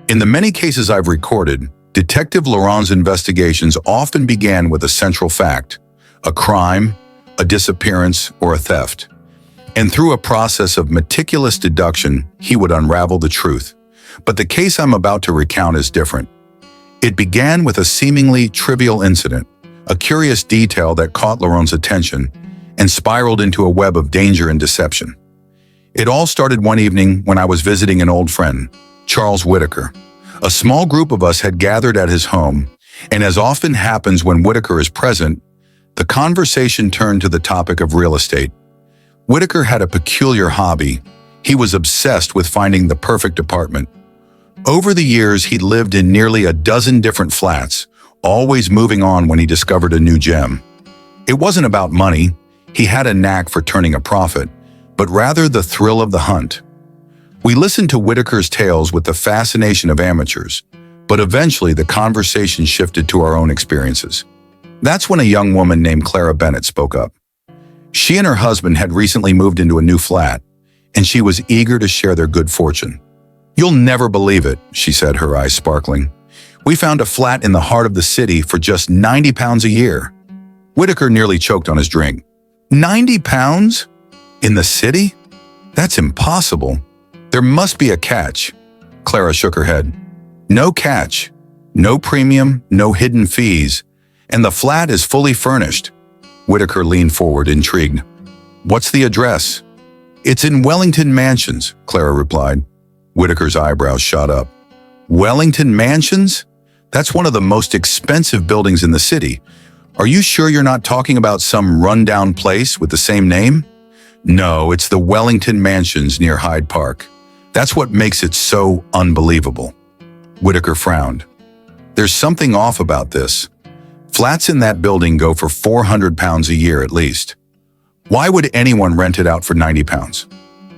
In the many cases I've recorded, Detective Laurent's investigations often began with a central fact, a crime, a disappearance, or a theft. And through a process of meticulous deduction, he would unravel the truth. But the case I'm about to recount is different. It began with a seemingly trivial incident, a curious detail that caught Laurent's attention and spiraled into a web of danger and deception. It all started one evening when I was visiting an old friend, Charles Whitaker. A small group of us had gathered at his home, and as often happens when Whitaker is present, the conversation turned to the topic of real estate. Whitaker had a peculiar hobby. He was obsessed with finding the perfect apartment. Over the years, he'd lived in nearly a dozen different flats, always moving on when he discovered a new gem. It wasn't about money. He had a knack for turning a profit, but rather the thrill of the hunt. We listened to Whitaker's tales with the fascination of amateurs, but eventually the conversation shifted to our own experiences. That's when a young woman named Clara Bennett spoke up. She and her husband had recently moved into a new flat, and she was eager to share their good fortune. "You'll never believe it," she said, her eyes sparkling. "We found a flat in the heart of the city for just £90 a year." Whitaker nearly choked on his drink. £90? In the city? That's impossible. There must be a catch. Clara shook her head. No catch. No premium, no hidden fees. And the flat is fully furnished. Whitaker leaned forward, intrigued. "What's the address?" "It's in Wellington Mansions," Clara replied. Whitaker's eyebrows shot up. "Wellington Mansions? That's one of the most expensive buildings in the city. Are you sure you're not talking about some rundown place with the same name?" "No, it's the Wellington Mansions near Hyde Park. That's what makes it so unbelievable." Whitaker frowned. "There's something off about this. Flats in that building go for £400 a year at least. Why would anyone rent it out for £90?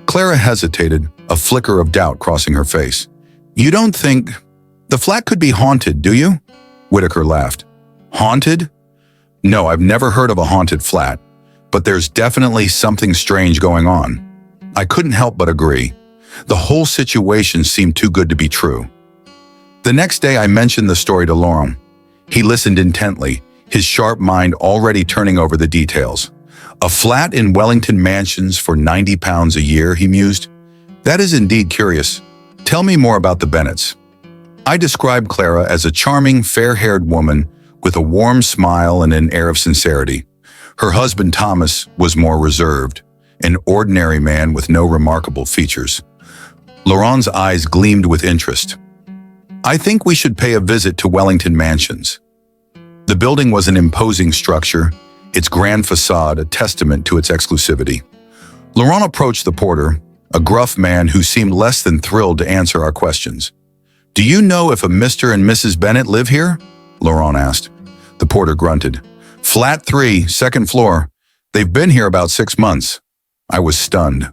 Clara hesitated, a flicker of doubt crossing her face. "You don't think the flat could be haunted, do you?" Whitaker laughed. "Haunted? No, I've never heard of a haunted flat, but there's definitely something strange going on." I couldn't help but agree. The whole situation seemed too good to be true. The next day I mentioned the story to Laurent. He listened intently, his sharp mind already turning over the details. "A flat in Wellington Mansions for £90 a year," he mused. "That is indeed curious. Tell me more about the Bennetts." I described Clara as a charming, fair-haired woman with a warm smile and an air of sincerity. Her husband Thomas was more reserved, an ordinary man with no remarkable features. Laurent's eyes gleamed with interest. "I think we should pay a visit to Wellington Mansions." The building was an imposing structure, its grand facade a testament to its exclusivity. Laurent approached the porter, a gruff man who seemed less than thrilled to answer our questions. "Do you know if a Mr. and Mrs. Bennett live here?" Laurent asked. The porter grunted. "Flat 3, second floor. They've been here about 6 months." I was stunned.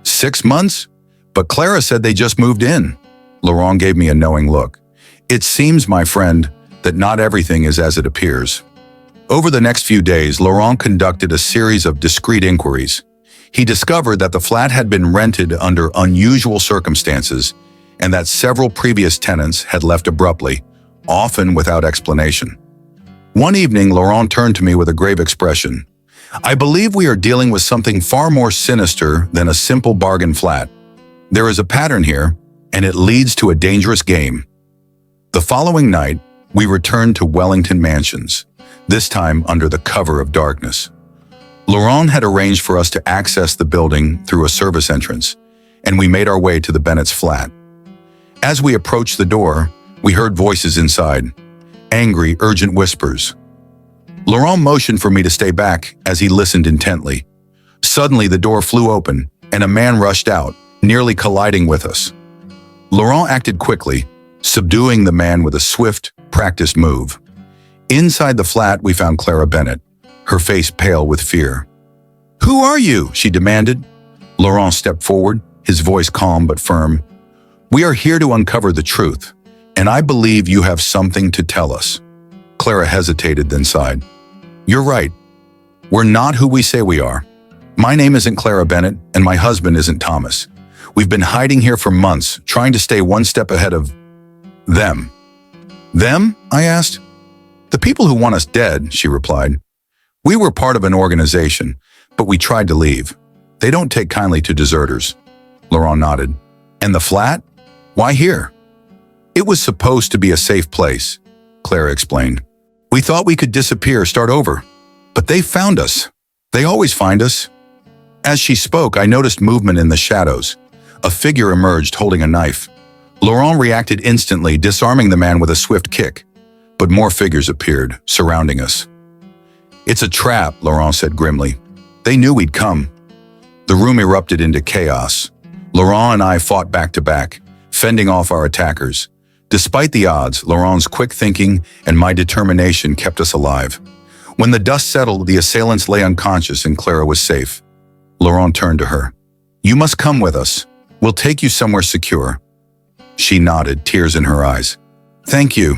6 months? But Clara said they just moved in. Laurent gave me a knowing look. "It seems, my friend, that not everything is as it appears." Over the next few days, Laurent conducted a series of discreet inquiries. He discovered that the flat had been rented under unusual circumstances and that several previous tenants had left abruptly, often without explanation. One evening, Laurent turned to me with a grave expression. "I believe we are dealing with something far more sinister than a simple bargain flat. There is a pattern here, and it leads to a dangerous game." The following night, we returned to Wellington Mansions, this time under the cover of darkness. Laurent had arranged for us to access the building through a service entrance, and we made our way to the Bennett's flat. As we approached the door, we heard voices inside, angry, urgent whispers. Laurent motioned for me to stay back as he listened intently. Suddenly, the door flew open, and a man rushed out, nearly colliding with us. Laurent acted quickly, subduing the man with a swift, practiced move. Inside the flat, we found Clara Bennett, her face pale with fear. "Who are you?" she demanded. Laurent stepped forward, his voice calm but firm. "We are here to uncover the truth, and I believe you have something to tell us." Clara hesitated, then sighed. "You're right. We're not who we say we are. My name isn't Clara Bennett, and my husband isn't Thomas. We've been hiding here for months, trying to stay one step ahead of..." Them. Them? I asked. The people who want us dead, she replied. We were part of an organization, but we tried to leave. They don't take kindly to deserters. Laurent nodded. And the flat? Why here? It was supposed to be a safe place, Clara explained. We thought we could disappear, start over. But they found us. They always find us. As she spoke, I noticed movement in the shadows. A figure emerged holding a knife. Laurent reacted instantly, disarming the man with a swift kick. But more figures appeared, surrounding us. It's a trap, Laurent said grimly. They knew we'd come. The room erupted into chaos. Laurent and I fought back to back, fending off our attackers. Despite the odds, Laurent's quick thinking and my determination kept us alive. When the dust settled, the assailants lay unconscious and Clara was safe. Laurent turned to her. You must come with us. We'll take you somewhere secure. She nodded, tears in her eyes. Thank you.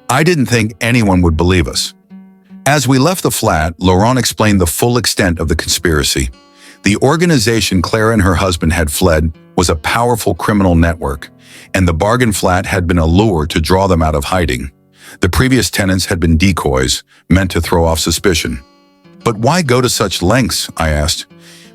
I didn't think anyone would believe us. As we left the flat, Laurent explained the full extent of the conspiracy. The organization Clara and her husband had fled was a powerful criminal network, and the bargain flat had been a lure to draw them out of hiding. The previous tenants had been decoys, meant to throw off suspicion. But why go to such lengths, I asked.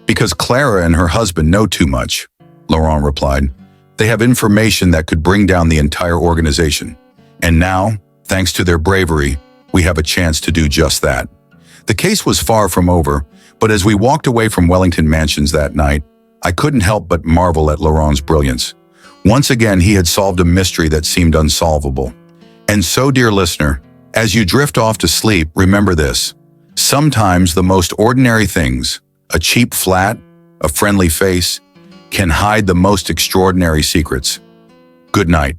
Because Clara and her husband know too much, Laurent replied. They have information that could bring down the entire organization. And now, thanks to their bravery, we have a chance to do just that. The case was far from over, but as we walked away from Wellington Mansions that night, I couldn't help but marvel at Laurent's brilliance. Once again, he had solved a mystery that seemed unsolvable. And so, dear listener, as you drift off to sleep, remember this. Sometimes the most ordinary things, a cheap flat, a friendly face, can hide the most extraordinary secrets. Good night.